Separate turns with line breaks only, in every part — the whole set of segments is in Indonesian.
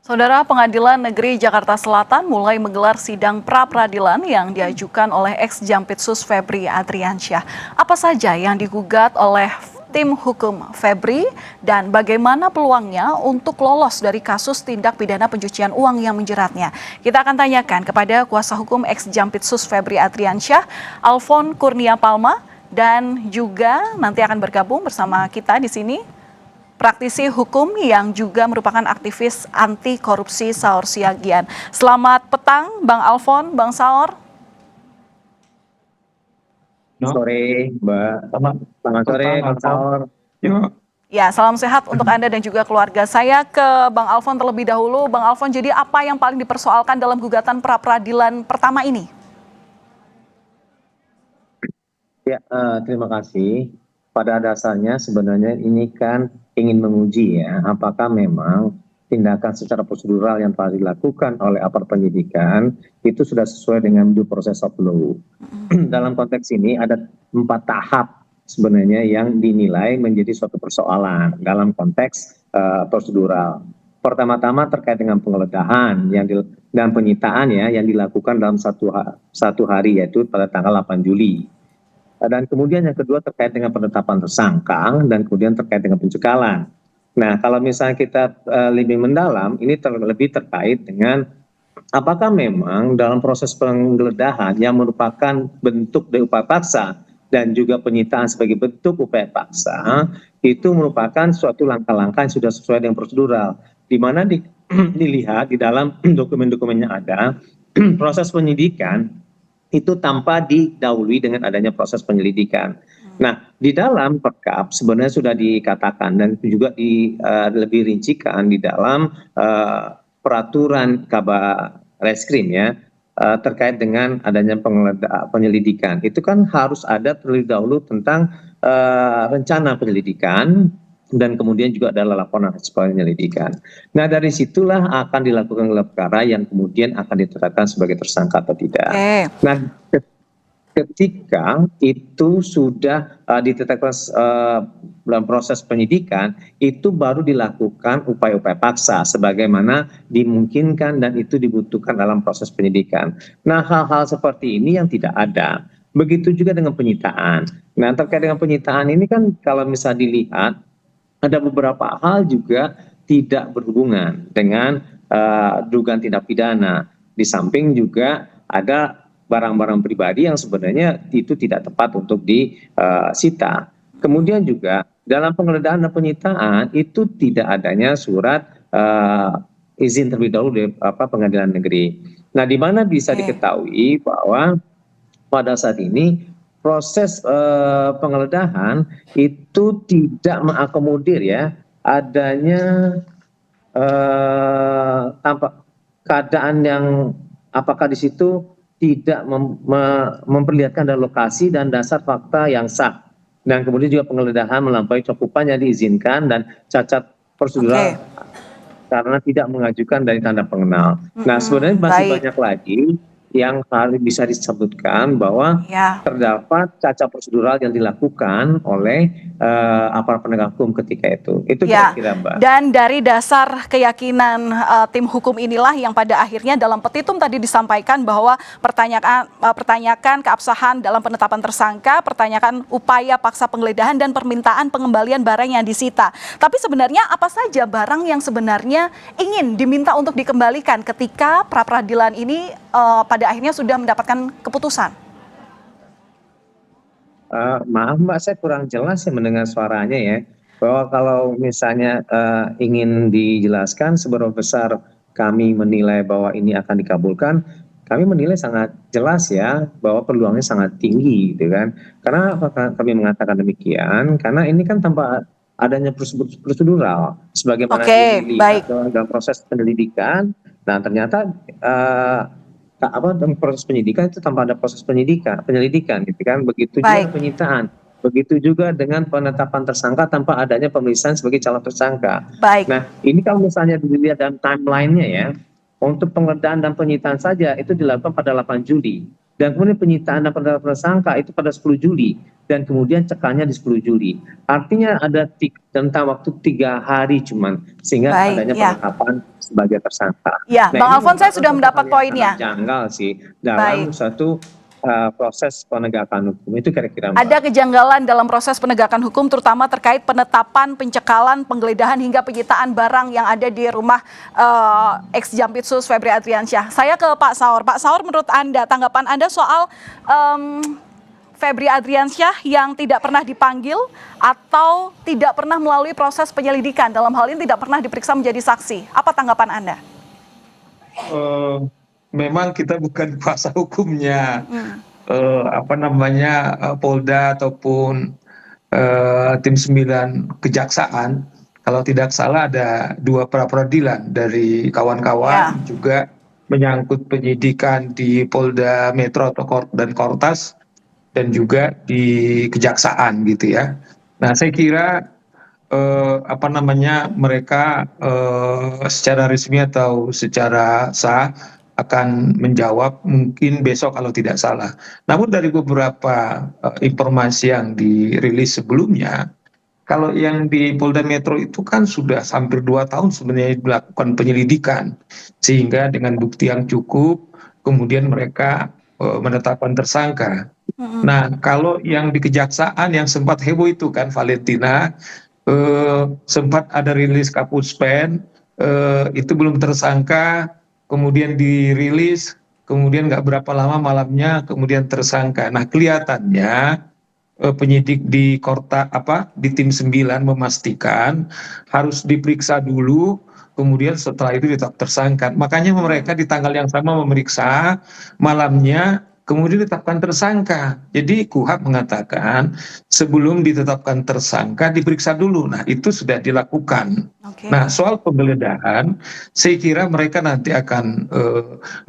Saudara, Pengadilan Negeri Jakarta Selatan mulai menggelar sidang pra-peradilan yang diajukan oleh ex-Jampitsus Febri Adriansyah. Apa saja yang digugat oleh tim hukum Febri dan bagaimana peluangnya untuk lolos dari kasus tindak pidana pencucian uang yang menjeratnya? Kita akan tanyakan kepada kuasa hukum ex-Jampitsus Febri Adriansyah, Alfon Kurnia Palma, dan juga nanti akan bergabung bersama kita di sini praktisi hukum yang juga merupakan aktivis anti korupsi Saur Siagian. Selamat petang Bang Alfon, Bang Saur.
Sore Mbak, selamat sore Bang Saur.
Ya, salam sehat untuk Anda dan juga keluarga. Saya ke Bang Alfon terlebih dahulu. Bang Alfon, jadi apa yang paling dipersoalkan dalam gugatan pra-peradilan pertama ini?
Ya, terima kasih. Pada dasarnya sebenarnya ini kan ingin menguji ya, apakah memang tindakan secara prosedural yang telah dilakukan oleh aparat penyidikan itu sudah sesuai dengan due process of law. Dalam konteks ini ada 4 tahap sebenarnya yang dinilai menjadi suatu persoalan dalam konteks prosedural. Pertama-tama terkait dengan penggeledahan dan penyitaan ya yang dilakukan dalam satu hari, yaitu pada tanggal 8 Juli. Dan kemudian yang kedua terkait dengan penetapan tersangka dan kemudian terkait dengan pencekalan. Nah, kalau misalnya kita lebih mendalam, ini lebih terkait dengan apakah memang dalam proses penggeledahan yang merupakan bentuk dari upaya paksa dan juga penyitaan sebagai bentuk upaya paksa itu merupakan suatu langkah-langkah yang sudah sesuai dengan prosedural, di mana dilihat di dalam dokumen-dokumen yang ada proses penyidikan itu tanpa didahului dengan adanya proses penyelidikan. Nah, di dalam perkap sebenarnya sudah dikatakan dan juga lebih rincikan di dalam peraturan Kabar Reskrim ya, terkait dengan adanya penyelidikan. Itu kan harus ada terlebih dahulu tentang rencana penyelidikan dan kemudian juga adalah laporan hasil penyelidikan. Nah, dari situlah akan dilakukan gelar perkara yang kemudian akan ditetapkan sebagai tersangka atau tidak. Nah, ketika itu sudah ditetapkan dalam proses penyidikan, itu baru dilakukan upaya-upaya paksa sebagaimana dimungkinkan dan itu dibutuhkan dalam proses penyidikan. Nah, hal-hal seperti ini yang tidak ada. Begitu juga dengan penyitaan. Nah, terkait dengan penyitaan ini kan kalau misalnya dilihat, ada beberapa hal juga tidak berhubungan dengan dugaan tindak pidana. Di samping juga ada barang-barang pribadi yang sebenarnya itu tidak tepat untuk disita. Kemudian juga dalam penggeledahan dan penyitaan itu tidak adanya surat izin terlebih dahulu dari pengadilan negeri. Nah, di mana bisa diketahui bahwa pada saat ini proses penggeledahan itu tidak mengakomodir ya adanya keadaan yang apakah di situ tidak memperlihatkan ada lokasi dan dasar fakta yang sah, dan kemudian juga penggeledahan melampaui cakupan yang diizinkan dan cacat prosedural karena tidak mengajukan dari tanda pengenal. Nah, sebenarnya masih banyak lagi yang harus bisa disebutkan bahwa terdapat cacat prosedural yang dilakukan oleh aparat penegak hukum ketika itu. Itu kira-kira Mbak.
Dan dari dasar keyakinan tim hukum inilah yang pada akhirnya dalam petitum tadi disampaikan bahwa pertanyakan keabsahan dalam penetapan tersangka, pertanyakan upaya paksa penggeledahan dan permintaan pengembalian barang yang disita. Tapi sebenarnya apa saja barang yang sebenarnya ingin diminta untuk dikembalikan ketika pra-peradilan ini pada akhirnya sudah mendapatkan keputusan?
Maaf Mbak, saya kurang jelas ya mendengar suaranya ya. Bahwa kalau misalnya ingin dijelaskan seberapa besar kami menilai bahwa ini akan dikabulkan, kami menilai sangat jelas ya bahwa peluangnya sangat tinggi gitu kan. Karena kami mengatakan demikian, karena ini kan tanpa adanya prosedural sebagaimana dilihat dalam proses penyelidikan. Nah, ternyata dalam proses penyidikan itu tanpa ada proses penyelidikan gitu kan. Begitu juga penyitaan, begitu juga dengan penetapan tersangka tanpa adanya pemeriksaan sebagai calon tersangka. Nah, ini kalau misalnya dilihat dalam timeline-nya ya, untuk penggeledahan dan penyitaan saja itu dilakukan pada 8 Juli. dan kemudian penyitaan dan penetapan tersangka itu pada 10 Juli dan kemudian cekalnya di 10 Juli. Artinya ada tentang waktu 3 hari cuman sehingga
Baik,
adanya
ya.
penetapan sebagai tersangka.
Ya,
Nah,
Bang
ini
Alfon, saya
merupakan
sudah
suatu
mendapat
hal yang
poinnya.
sangat janggal sih dalam
Baik.
suatu proses penegakan hukum. Itu kira-kira, Mbak.
Ada kejanggalan dalam proses penegakan hukum, terutama terkait penetapan, pencekalan, penggeledahan hingga penyitaan barang yang ada di rumah ex-Jampitsus Febri Adriansyah. Saya ke Pak Saur. Pak Saur, menurut Anda, tanggapan Anda soal Febri Adriansyah yang tidak pernah dipanggil atau tidak pernah melalui proses penyelidikan, dalam hal ini tidak pernah diperiksa menjadi saksi. Apa tanggapan Anda?
Memang kita bukan kuasa hukumnya. Polda ataupun tim 9 kejaksaan. Kalau tidak salah ada 2 pra-peradilan dari kawan-kawan, juga menyangkut penyidikan di Polda Metro dan Kortas dan juga di kejaksaan gitu ya. Nah, saya kira mereka secara resmi atau secara sah akan menjawab mungkin besok kalau tidak salah. Namun dari beberapa informasi yang dirilis sebelumnya, kalau yang di Polda Metro itu kan sudah hampir 2 tahun sebenarnya dilakukan penyelidikan, sehingga dengan bukti yang cukup kemudian mereka menetapkan tersangka. Nah, kalau yang di kejaksaan yang sempat heboh itu kan Valentina, sempat ada rilis Kapus Pen, itu belum tersangka, kemudian dirilis, kemudian nggak berapa lama malamnya kemudian tersangka. Nah, kelihatannya penyidik di di tim 9 memastikan harus diperiksa dulu, kemudian setelah itu ditetapkan tersangka. Makanya mereka di tanggal yang sama memeriksa, malamnya kemudian ditetapkan tersangka. Jadi KUHP mengatakan sebelum ditetapkan tersangka diperiksa dulu. Nah, itu sudah dilakukan. Nah, soal penggeledahan, saya kira mereka nanti akan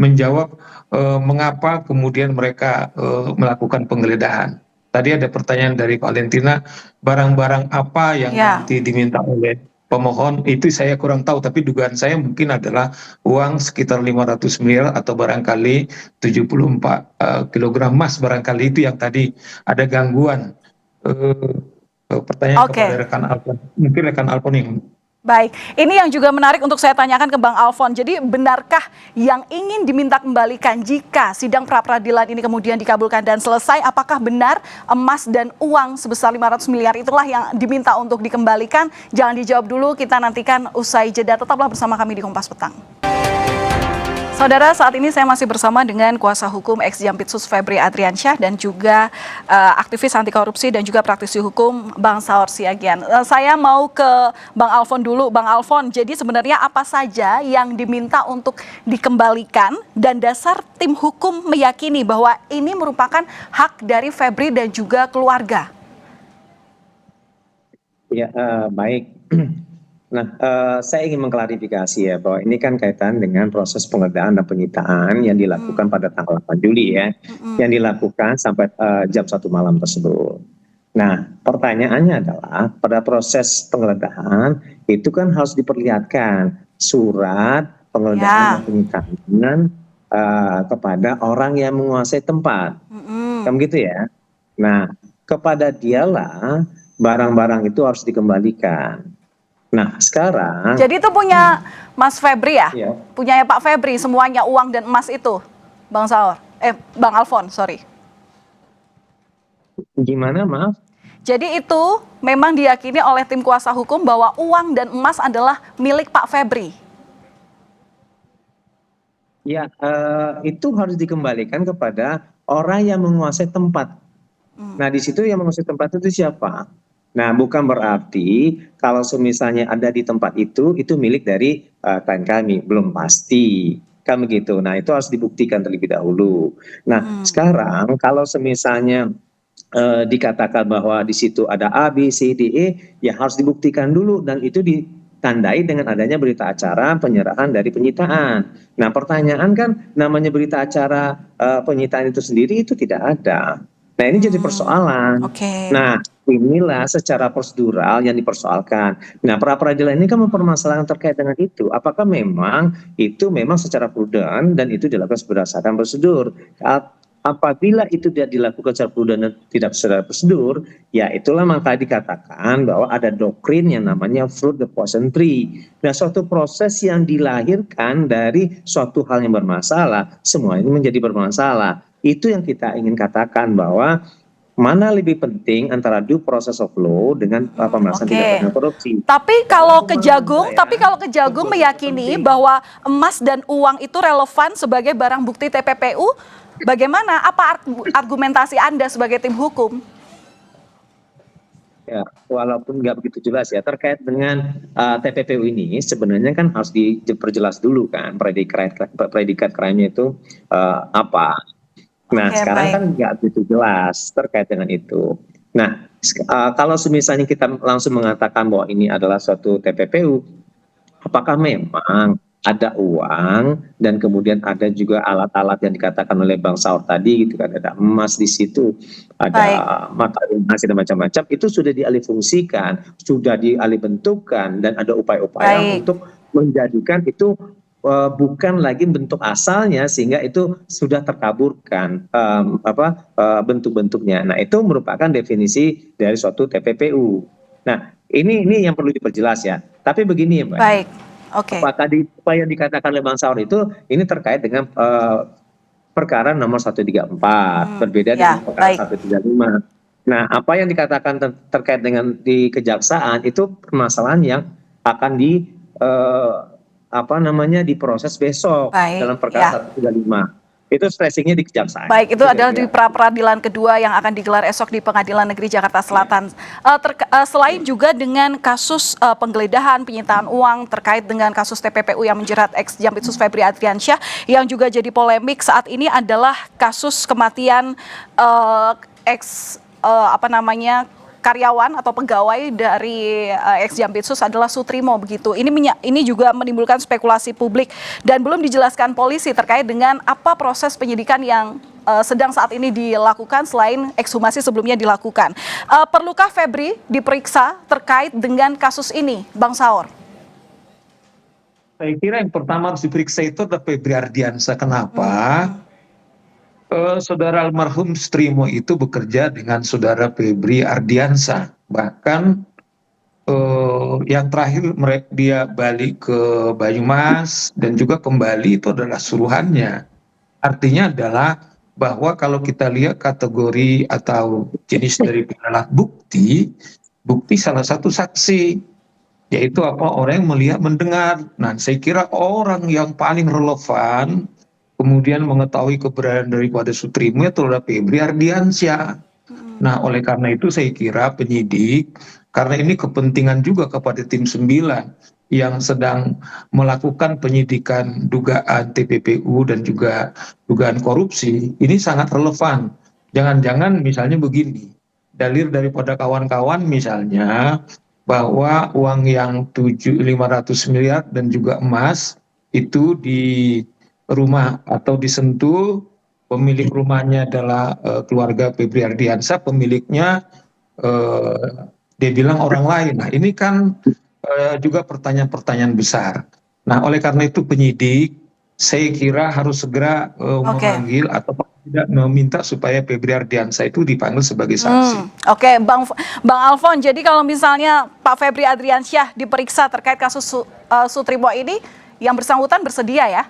menjawab mengapa kemudian mereka melakukan penggeledahan. Tadi ada pertanyaan dari Valentina, barang-barang apa yang nanti diminta oleh pemohon, itu saya kurang tahu, tapi dugaan saya mungkin adalah uang sekitar 500 miliar atau barangkali 74 kilogram emas, barangkali itu yang tadi ada gangguan. Pertanyaan kepada rekan Alfon, mungkin rekan Alfon yang...
Baik, ini yang juga menarik untuk saya tanyakan ke Bang Alfon. Jadi benarkah yang ingin diminta kembalikan jika sidang pra-peradilan ini kemudian dikabulkan dan selesai, apakah benar emas dan uang sebesar 500 miliar itulah yang diminta untuk dikembalikan? Jangan dijawab dulu, kita nantikan usai jeda. Tetaplah bersama kami di Kompas Petang. Saudara, saat ini saya masih bersama dengan kuasa hukum ex-Jampitsus Febri Adriansyah dan juga aktivis anti korupsi dan juga praktisi hukum Bang Saur Siagian. Saya mau ke Bang Alfon dulu. Bang Alfon, jadi sebenarnya apa saja yang diminta untuk dikembalikan dan dasar tim hukum meyakini bahwa ini merupakan hak dari Febri dan juga keluarga?
Ya, baik. Nah, saya ingin mengklarifikasi ya bahwa ini kan kaitan dengan proses penggeledahan dan penyitaan yang dilakukan pada tanggal 8 Juli ya, yang dilakukan sampai jam 1 malam tersebut. Nah, pertanyaannya adalah pada proses penggeledahan itu kan harus diperlihatkan surat penggeledahan dan penyitaan kepada orang yang menguasai tempat, kan begitu ya. Nah, kepada dialah barang-barang itu harus dikembalikan. Nah, sekarang...
Jadi itu punya Mas Febri ya? Punyanya Pak Febri, semuanya uang dan emas itu, Bang Saur. Bang Alfon, sorry.
Gimana, maaf?
Jadi itu memang diyakini oleh tim kuasa hukum bahwa uang dan emas adalah milik Pak Febri?
Ya, itu harus dikembalikan kepada orang yang menguasai tempat. Nah, di situ yang menguasai tempat itu siapa? Nah, bukan berarti kalau misalnya ada di tempat itu milik dari klien kami, belum pasti, kan begitu. Nah, itu harus dibuktikan terlebih dahulu. Nah, sekarang kalau misalnya dikatakan bahwa di situ ada A, B, C, D, E, ya harus dibuktikan dulu dan itu ditandai dengan adanya berita acara penyerahan dari penyitaan. Nah, pertanyaan kan namanya berita acara penyitaan itu sendiri itu tidak ada. Nah, ini jadi persoalan. Nah, inilah secara prosedural yang dipersoalkan. Nah, pra-peradilan ini kan mempermasalahkan terkait dengan itu. Apakah memang itu memang secara prudent dan itu dilakukan berdasarkan prosedur? apabila itu tidak dilakukan secara prudent dan tidak secara prosedur, ya itulah maka dikatakan bahwa ada doktrin yang namanya fruit the poison tree. Nah, suatu proses yang dilahirkan dari suatu hal yang bermasalah, semua ini menjadi bermasalah. Itu yang kita ingin katakan bahwa mana lebih penting antara due process of law dengan pemberantasan tindak pidana korupsi.
Tapi kalau Kejagung meyakini bahwa emas dan uang itu relevan sebagai barang bukti TPPU, bagaimana? Apa argumentasi Anda sebagai tim hukum?
Ya, walaupun nggak begitu jelas ya terkait dengan TPPU ini sebenarnya kan harus diperjelas dulu kan predikat crime-nya itu apa. Nah, sekarang kan nggak begitu jelas terkait dengan itu. Nah, kalau misalnya kita langsung mengatakan bahwa ini adalah suatu TPPU, apakah memang ada uang dan kemudian ada juga alat-alat yang dikatakan oleh Bang Saur tadi gitu kan, ada emas di situ, ada mata emas dan macam-macam, itu sudah dialihfungsikan, sudah dialihbentukkan dan ada upaya-upaya untuk menjadikan itu bukan lagi bentuk asalnya sehingga itu sudah terkaburkan bentuk-bentuknya. Nah, itu merupakan definisi dari suatu TPPU. Nah, ini yang perlu diperjelas ya. Tapi begini ya, Mbak.
Baik. Oke.
Apa yang dikatakan oleh Bang Saur itu ini terkait dengan perkara nomor 134, berbeda dengan perkara 135. Nah, apa yang dikatakan terkait dengan di kejaksaan itu permasalahan yang akan diproses besok dalam perkara 135. Itu stressingnya di kejaksaan.
Baik, itu adalah di pra-peradilan kedua yang akan digelar esok di Pengadilan Negeri Jakarta Selatan. Selain juga dengan kasus penggeledahan, penyitaan uang terkait dengan kasus TPPU yang menjerat ex-Jampitsus Febri Adriansyah, yang juga jadi polemik saat ini adalah kasus kematian karyawan atau pegawai dari ex-Jampitsus adalah Sutrimo begitu. Ini juga menimbulkan spekulasi publik dan belum dijelaskan polisi terkait dengan apa proses penyidikan yang sedang saat ini dilakukan selain ekshumasi sebelumnya dilakukan. Perlukah Febri diperiksa terkait dengan kasus ini, Bang Saur?
Saya kira yang pertama harus diperiksa itu adalah Febri Ardiansyah. Kenapa? Saudara almarhum Sutrimo itu bekerja dengan saudara Febri Ardiansyah. Bahkan yang terakhir dia balik ke Banyumas dan juga kembali itu adalah suruhannya. Artinya adalah bahwa kalau kita lihat kategori atau jenis dari alat bukti salah satu saksi, yaitu orang yang melihat mendengar. Nah, saya kira orang yang paling relevan kemudian mengetahui keberadaan daripada Sutrimo itu adalah Febri Ardiansyah. Nah, oleh karena itu saya kira penyidik, karena ini kepentingan juga kepada tim 9 yang sedang melakukan penyidikan dugaan TPPU dan juga dugaan korupsi, ini sangat relevan. Jangan-jangan misalnya begini, dalil daripada kawan-kawan misalnya bahwa uang yang 500 miliar dan juga emas itu di rumah atau disentuh, pemilik rumahnya adalah keluarga Febri Ardiansyah, pemiliknya dia bilang orang lain. Nah, ini kan juga pertanyaan-pertanyaan besar. Nah, oleh karena itu penyidik saya kira harus segera memanggil atau tidak meminta supaya Febri Ardiansyah itu dipanggil sebagai saksi.
Oke, Bang Alfon, jadi kalau misalnya Pak Febri Ardiansyah diperiksa terkait kasus Sutrimo ini, yang bersangkutan bersedia ya?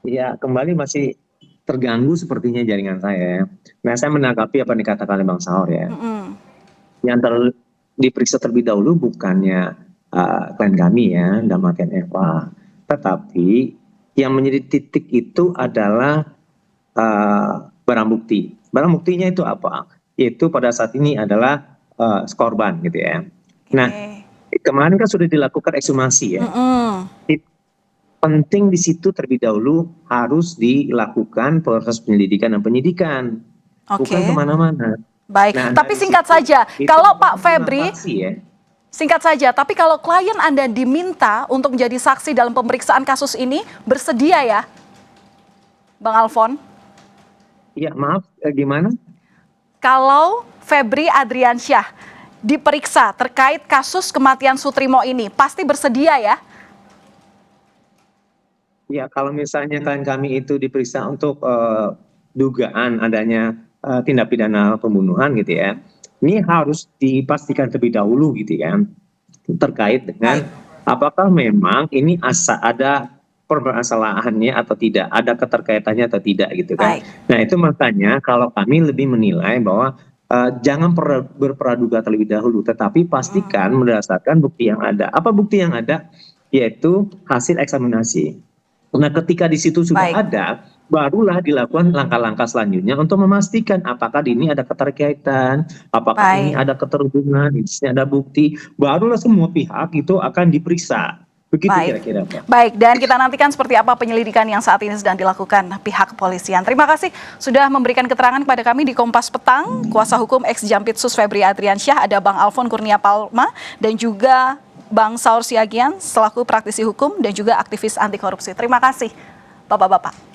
Ya, kembali masih terganggu sepertinya jaringan saya. Nah, saya menanggapi apa yang dikatakan oleh Bang Saur ya. Yang diperiksa terlebih dahulu bukannya klien kami ya, dalam artian Eva. Tetapi yang menjadi titik itu adalah barang bukti. Barang buktinya itu apa? Yaitu pada saat ini adalah korban gitu ya. Nah, kemarin kan sudah dilakukan ekshumasi ya. Penting di situ terlebih dahulu harus dilakukan proses penyelidikan dan penyidikan, bukan kemana-mana.
Baik, nah, tapi singkat saja, kalau Pak Febri, singkat saja, tapi kalau klien Anda diminta untuk menjadi saksi dalam pemeriksaan kasus ini, bersedia ya, Bang Alfon?
Iya, maaf, gimana?
Kalau Febri Adriansyah diperiksa terkait kasus kematian Sutrimo ini, pasti bersedia ya?
Ya, kalau misalnya klien kami itu diperiksa untuk dugaan adanya tindak pidana pembunuhan gitu ya, ini harus dipastikan terlebih dahulu gitu kan, terkait dengan
Baik,
apakah memang ini ada permasalahannya atau tidak, ada keterkaitannya atau tidak gitu kan.
baik,
Nah itu makanya kalau kami lebih menilai bahwa jangan berpraduga terlebih dahulu, tetapi pastikan berdasarkan bukti yang ada. Apa bukti yang ada? Yaitu hasil eksaminasi. Nah, ketika di situ sudah
baik,
ada, barulah dilakukan langkah-langkah selanjutnya untuk memastikan apakah ini ada keterkaitan, apakah ini
baik.
ada keterhubungan, di sini ada bukti, barulah semua pihak itu akan diperiksa. Begitu
Baik,
kira-kira, Pak.
baik, dan kita nantikan seperti apa penyelidikan yang saat ini sedang dilakukan pihak kepolisian. Terima kasih sudah memberikan keterangan kepada kami di Kompas Petang. Kuasa hukum ex Jampitsus Febri Adriansyah, ada Bang Alfon Kurnia Palma, dan juga Bang Saur Siagian selaku praktisi hukum dan juga aktivis anti korupsi. Terima kasih, Bapak-Bapak.